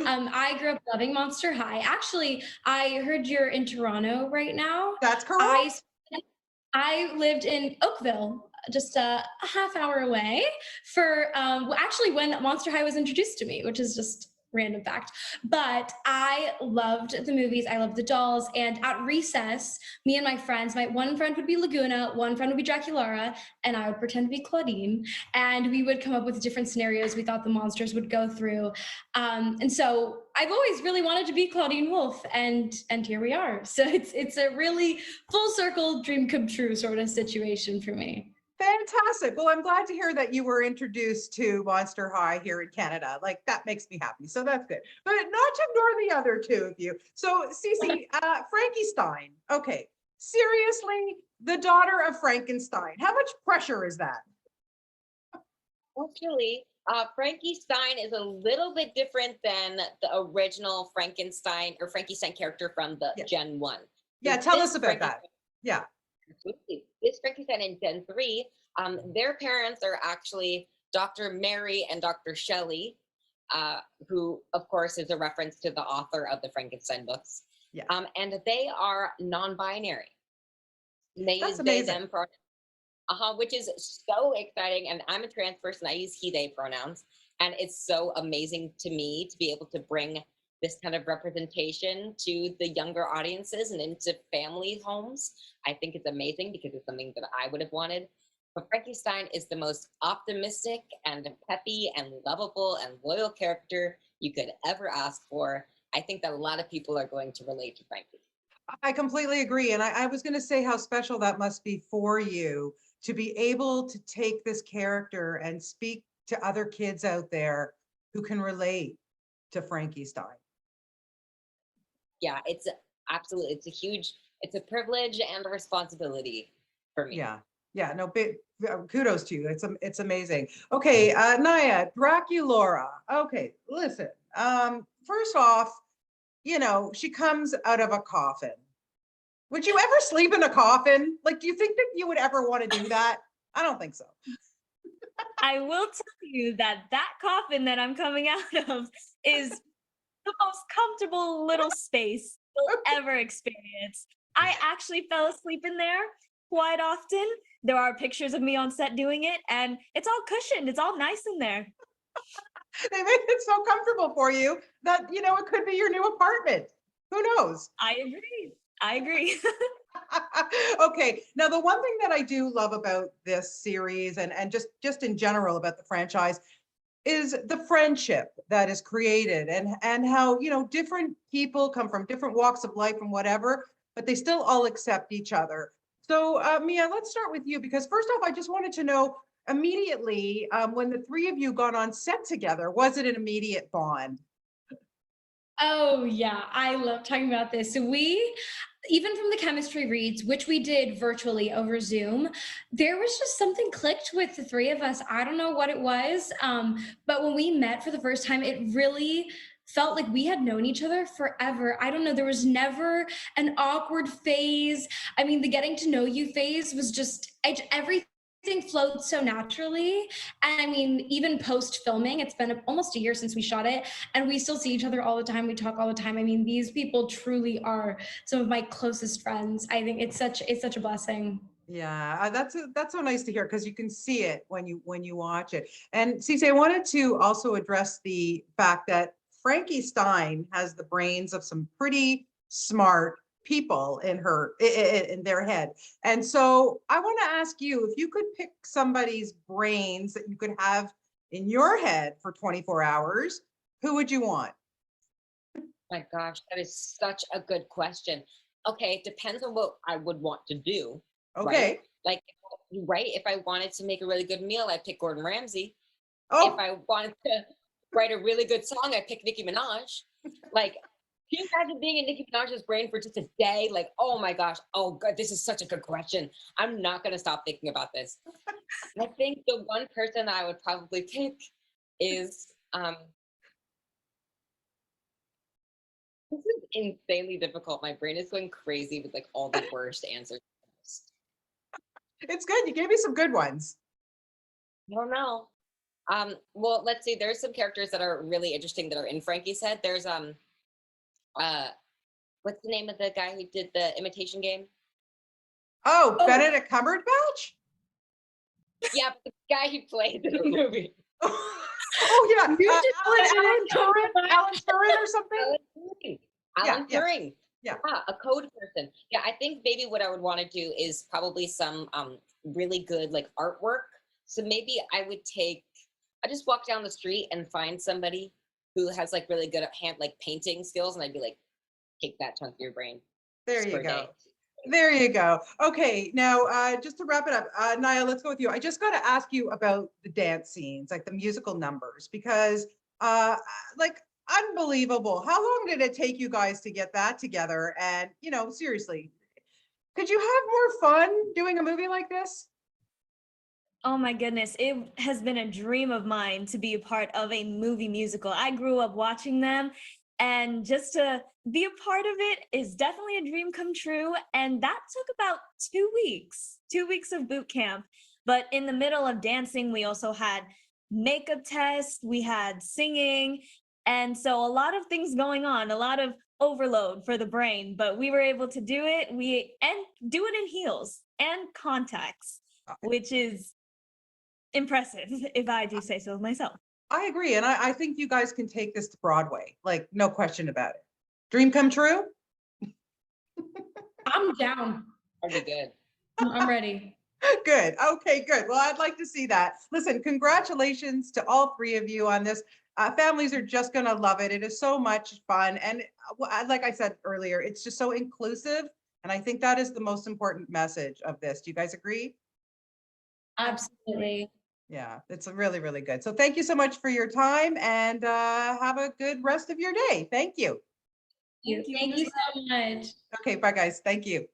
I grew up loving Monster High. Actually, I heard you're in Toronto right now. That's I correct. I lived in Oakville, just a half hour away, for actually when Monster High was introduced to me, which is just random fact. But I loved the movies. I loved the dolls. And at recess, me and my friends, my one friend would be Laguna, one friend would be Draculara, and I would pretend to be Claudine. And we would come up with different scenarios we thought the monsters would go through. And so I've always really wanted to be Claudine Wolf, and here we are. So it's a really full circle dream come true sort of situation for me. Fantastic. Well, I'm glad to hear that you were introduced to Monster High here in Canada. Like, that makes me happy. So that's good. But not to ignore the other two of you. So, Ceci, Frankenstein. Okay. Seriously, the daughter of Frankenstein. How much pressure is that? Actually, Frankenstein is a little bit different than the original Frankenstein or Frankenstein character from the Gen 1. Yeah, tell us about that. Yeah. This Frankenstein in Gen 3, their parents are actually Dr. Mary and Dr. Shelley, who, of course, is a reference to the author of the Frankenstein books. Yeah. And they are non-binary. They use amazing. they, them pronouns. Which is so exciting. And I'm a trans person. I use he, they pronouns. And it's so amazing to me to be able to bring this kind of representation to the younger audiences and into family homes. I think it's amazing because it's something that I would have wanted. But Frankenstein is the most optimistic and peppy and lovable and loyal character you could ever ask for. I think that a lot of people are going to relate to Frankie. I completely agree. And I was going to say how special that must be for you to be able to take this character and speak to other kids out there who can relate to Frankenstein. Yeah, it's absolutely, it's a privilege and a responsibility for me. Yeah, no, big kudos to you. It's amazing. Okay, Nayah, Draculara. Okay, listen, first off, you know, she comes out of a coffin. Would you ever sleep in a coffin? Like, do you think that you would ever want to do that? I don't think so. I will tell you that coffin that I'm coming out of is the most comfortable little space you'll ever experience. I actually fell asleep in there quite often. There are pictures of me on set doing it, and it's all cushioned. It's all nice in there. They make it so comfortable for you that, you know, it could be your new apartment. Who knows? I agree. Okay, now the one thing that I do love about this series and just in general about the franchise is the friendship that is created and how, you know, different people come from different walks of life and whatever, but they still all accept each other. So MIIA, let's start with you, because first off, I just wanted to know immediately, when the three of you got on set together, was it an immediate bond? Oh yeah, I love talking about this. So even from the chemistry reads, which we did virtually over Zoom, there was just something clicked with the three of us. I don't know what it was, but when we met for the first time, it really felt like we had known each other forever. I don't know, there was never an awkward phase. I mean, the getting to know you phase was just everything flowed so naturally. And I mean, even post filming, it's been almost a year since we shot it, and we still see each other all the time. We talk all the time. I mean, these people truly are some of my closest friends. I think it's such a blessing. Yeah, that's so nice to hear, because you can see it when you watch it. And Ceci, I wanted to also address the fact that Frankie Stein has the brains of some pretty smart people in their head. And so I want to ask you, if you could pick somebody's brains that you could have in your head for 24 hours, who would you want? My gosh, that is such a good question. Okay, it depends on what I would want to do. Okay. Right? Like, if I wanted to make a really good meal, I'd pick Gordon Ramsay. Oh. If I wanted to write a really good song, I'd pick Nicki Minaj. Like, can you imagine being in Nicki Minaj's brain for just a day? Like, oh my gosh, oh God, this is such a good question. I'm not gonna stop thinking about this. I think the one person I would probably pick is, this is insanely difficult. My brain is going crazy with like all the worst answers. It's good, you gave me some good ones. I don't know. Well, let's see. There's some characters that are really interesting that are in Frankie's head. There's what's the name of the guy who did the Imitation Game? Oh, Oh. Benedict Cumberbatch? Yeah, but the guy who played in the movie. Oh yeah, You just Alan Turing, Alan Turing or something? Alan Turing. Yeah, Alan yeah, Turing. yeah. A code person. Yeah, I think maybe what I would want to do is probably some really good like artwork. So maybe I just walk down the street and find somebody who has like really good at hand like painting skills, and I'd be like, take that chunk of your brain. There just you for a go. day. There you go. Okay, now just to wrap it up, Nayah, let's go with you. I just got to ask you about the dance scenes, like the musical numbers, because like unbelievable. How long did it take you guys to get that together? And seriously, could you have more fun doing a movie like this? Oh my goodness, it has been a dream of mine to be a part of a movie musical. I grew up watching them, and just to be a part of it is definitely a dream come true. And that took about 2 weeks, 2 weeks of boot camp. But in the middle of dancing, we also had makeup tests, we had singing. And so a lot of things going on, a lot of overload for the brain, but we were able to do it. And do it in heels and contacts, which is impressive, if I do say so myself. I agree. And I think you guys can take this to Broadway, like no question about it. Dream come true? I'm down. That'd be good. I'm ready. Good. Okay, good. Well, I'd like to see that. Listen, congratulations to all three of you on this. Families are just going to love it. It is so much fun. And like I said earlier, it's just so inclusive. And I think that is the most important message of this. Do you guys agree? Absolutely. Yeah, it's really, really good. So thank you so much for your time, and have a good rest of your day. Thank you. Thank you so much. Okay, bye guys. Thank you.